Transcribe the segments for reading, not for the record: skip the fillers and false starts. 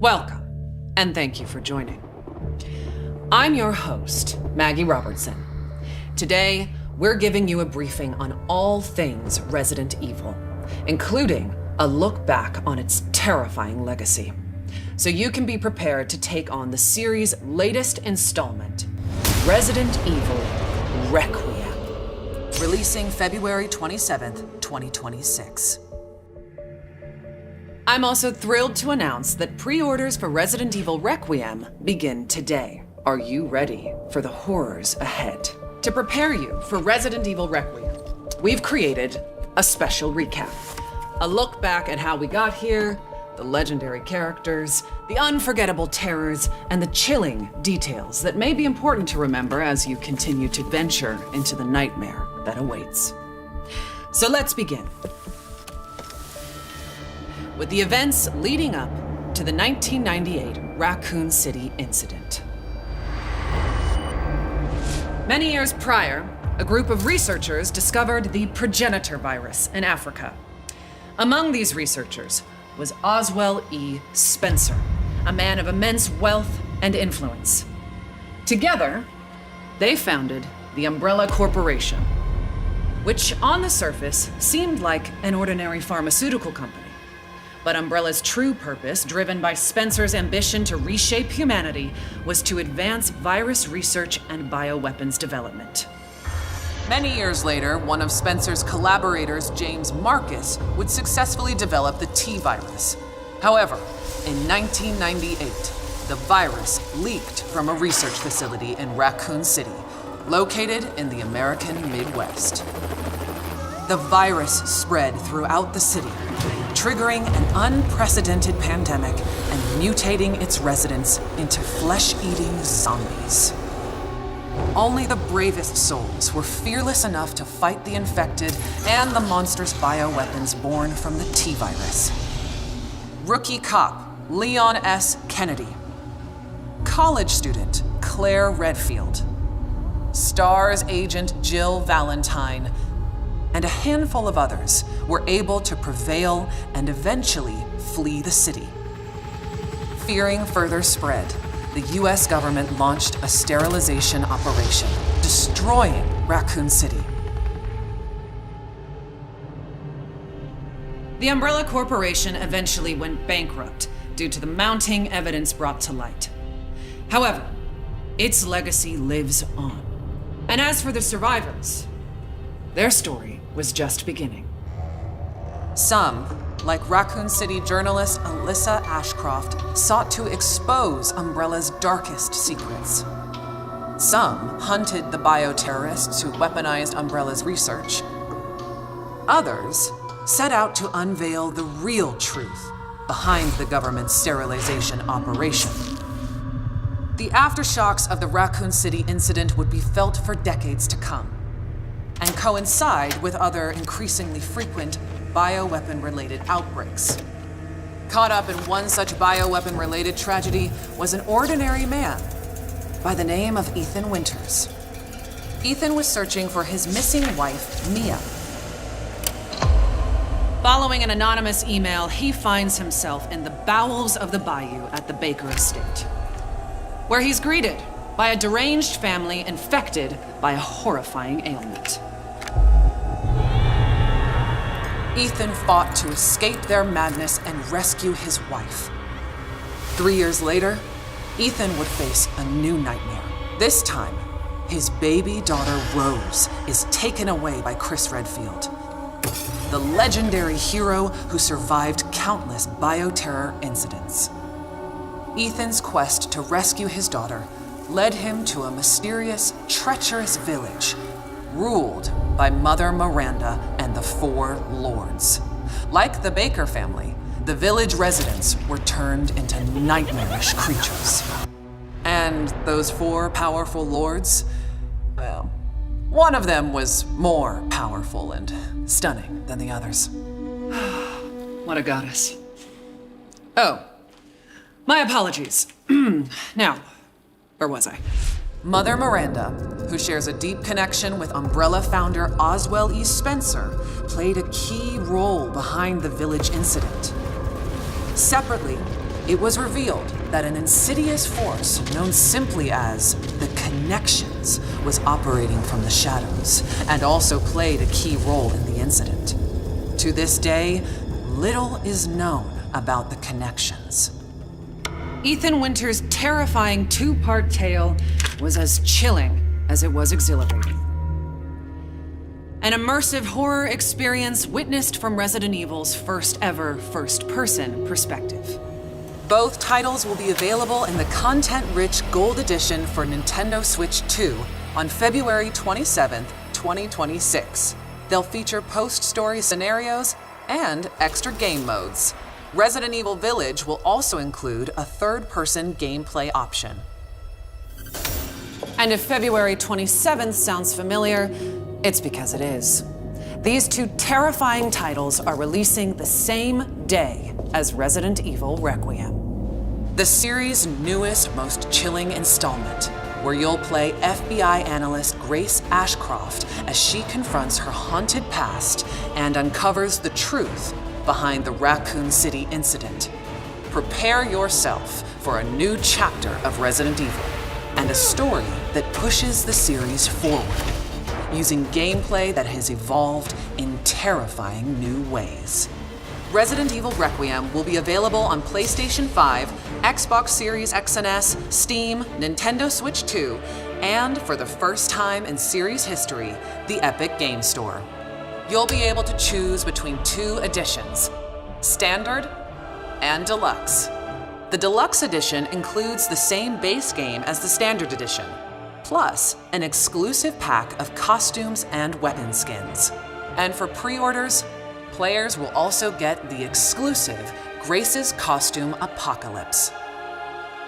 Welcome, and thank you for joining. I'm your host, Maggie Robertson. Today, we're giving you a briefing on all things Resident Evil, including a look back on its terrifying legacy, so you can be prepared to take on the series' latest installment, Resident Evil Requiem, releasing February 27th, 2026. I'm also thrilled to announce that pre-orders for Resident Evil Requiem begin today. Are you ready for the horrors ahead? To prepare you for Resident Evil Requiem, we've created a special recap. A look back at how we got here, the legendary characters, the unforgettable terrors, and the chilling details that may be important to remember as you continue to venture into the nightmare that awaits. So let's begin with the events leading up to the 1998 Raccoon City incident. Many years prior, a group of researchers discovered the progenitor virus in Africa. Among these researchers was Oswell E. Spencer, a man of immense wealth and influence. Together, they founded the Umbrella Corporation, which on the surface seemed like an ordinary pharmaceutical company. But Umbrella's true purpose, driven by Spencer's ambition to reshape humanity, was to advance virus research and bioweapons development. Many years later, one of Spencer's collaborators, James Marcus, would successfully develop the T-virus. However, in 1998, the virus leaked from a research facility in Raccoon City, located in the American Midwest. The virus spread throughout the city, triggering an unprecedented pandemic and mutating its residents into flesh-eating zombies. Only the bravest souls were fearless enough to fight the infected and the monstrous bioweapons born from the T-virus. Rookie cop Leon S. Kennedy, college student Claire Redfield, STARS agent Jill Valentine, and a handful of others were able to prevail and eventually flee the city. Fearing further spread, the US government launched a sterilization operation, destroying Raccoon City. The Umbrella Corporation eventually went bankrupt due to the mounting evidence brought to light. However, its legacy lives on. And as for the survivors, their story was just beginning. Some, like Raccoon City journalist Alyssa Ashcroft, sought to expose Umbrella's darkest secrets. Some hunted the bioterrorists who weaponized Umbrella's research. Others set out to unveil the real truth behind the government's sterilization operation. The aftershocks of the Raccoon City incident would be felt for decades to come, and coincide with other increasingly frequent bioweapon-related outbreaks. Caught up in one such bioweapon-related tragedy was an ordinary man by the name of Ethan Winters. Ethan was searching for his missing wife, Mia. Following an anonymous email, he finds himself in the bowels of the bayou at the Baker estate, where he's greeted by a deranged family infected by a horrifying ailment. Ethan fought to escape their madness and rescue his wife. 3 years later, Ethan would face a new nightmare. This time, his baby daughter Rose is taken away by Chris Redfield, the legendary hero who survived countless bioterror incidents. Ethan's quest to rescue his daughter led him to a mysterious, treacherous village ruled by Mother Miranda and the Four Lords. Like the Baker family, the village residents were turned into nightmarish creatures. And those four powerful lords, well, one of them was more powerful and stunning than the others. What a goddess. Oh, my apologies. Now, where was I? Mother Miranda, who shares a deep connection with Umbrella founder Oswell E. Spencer, played a key role behind the village incident. Separately, it was revealed that an insidious force known simply as the Connections was operating from the shadows and also played a key role in the incident. To this day, little is known about the Connections. Ethan Winter's terrifying two-part tale was as chilling as it was exhilarating. An immersive horror experience witnessed from Resident Evil's first ever first-person perspective. Both titles will be available in the content-rich Gold Edition for Nintendo Switch 2 on February 27th, 2026. They'll feature post-story scenarios and extra game modes. Resident Evil Village will also include a third-person gameplay option. And if February 27th sounds familiar, it's because it is. These two terrifying titles are releasing the same day as Resident Evil Requiem. The series' newest, most chilling installment, where you'll play FBI analyst Grace Ashcroft as she confronts her haunted past and uncovers the truth behind the Raccoon City incident. Prepare yourself for a new chapter of Resident Evil and a story that pushes the series forward, using gameplay that has evolved in terrifying new ways. Resident Evil Requiem will be available on PlayStation 5, Xbox Series X and S, Steam, Nintendo Switch 2, and for the first time in series history, the Epic Game Store. You'll be able to choose between two editions, Standard and Deluxe. The Deluxe Edition includes the same base game as the Standard Edition, plus an exclusive pack of costumes and weapon skins. And for pre-orders, players will also get the exclusive Grace's Costume Apocalypse.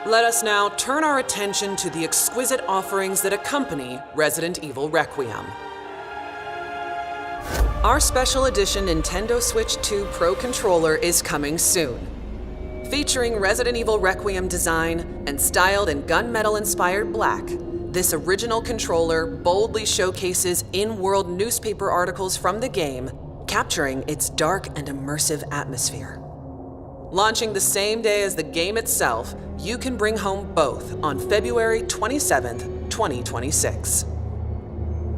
Let us now turn our attention to the exquisite offerings that accompany Resident Evil Requiem. Our special edition Nintendo Switch 2 Pro controller is coming soon. Featuring Resident Evil Requiem design and styled in gunmetal-inspired black, this original controller boldly showcases in-world newspaper articles from the game, capturing its dark and immersive atmosphere. Launching the same day as the game itself, you can bring home both on February 27th, 2026.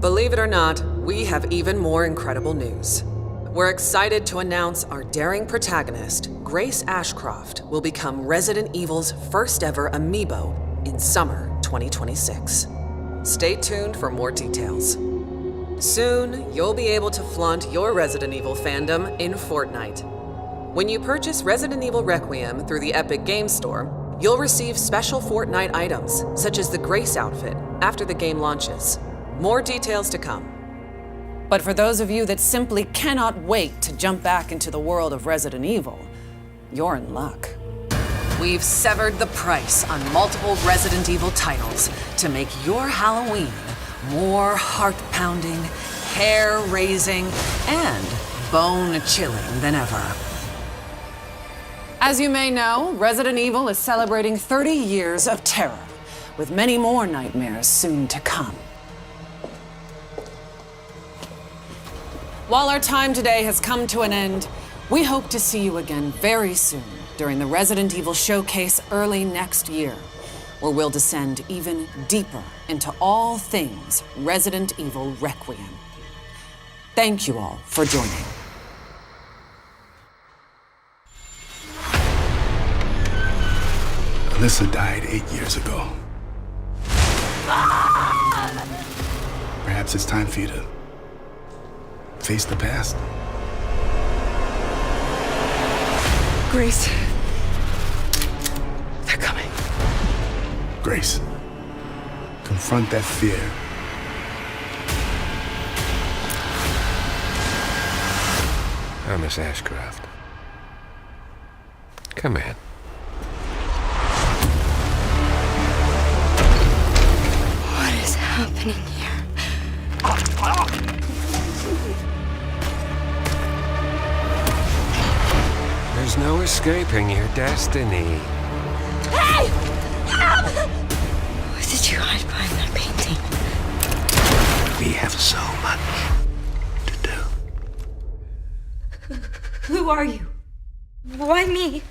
Believe it or not, we have even more incredible news. We're excited to announce our daring protagonist, Grace Ashcroft, will become Resident Evil's first ever amiibo in summer 2026. Stay tuned for more details. Soon, you'll be able to flaunt your Resident Evil fandom in Fortnite. When you purchase Resident Evil Requiem through the Epic Game Store, you'll receive special Fortnite items, such as the Grace outfit, after the game launches. More details to come. But for those of you that simply cannot wait to jump back into the world of Resident Evil, you're in luck. We've severed the price on multiple Resident Evil titles to make your Halloween more heart-pounding, hair-raising, and bone-chilling than ever. As you may know, Resident Evil is celebrating 30 years of terror, with many more nightmares soon to come. While our time today has come to an end, we hope to see you again very soon during the Resident Evil Showcase early next year, where we'll descend even deeper into all things Resident Evil Requiem. Thank you all for joining. Alyssa died 8 years ago. Perhaps it's time for you to face the past. Grace. They're coming. Grace, confront that fear. Miss Ashcroft. Come in. What is happening here? There's no escaping your destiny. Hey! Help! What did you hide behind that painting? We have so much to do. Who are you? Why me?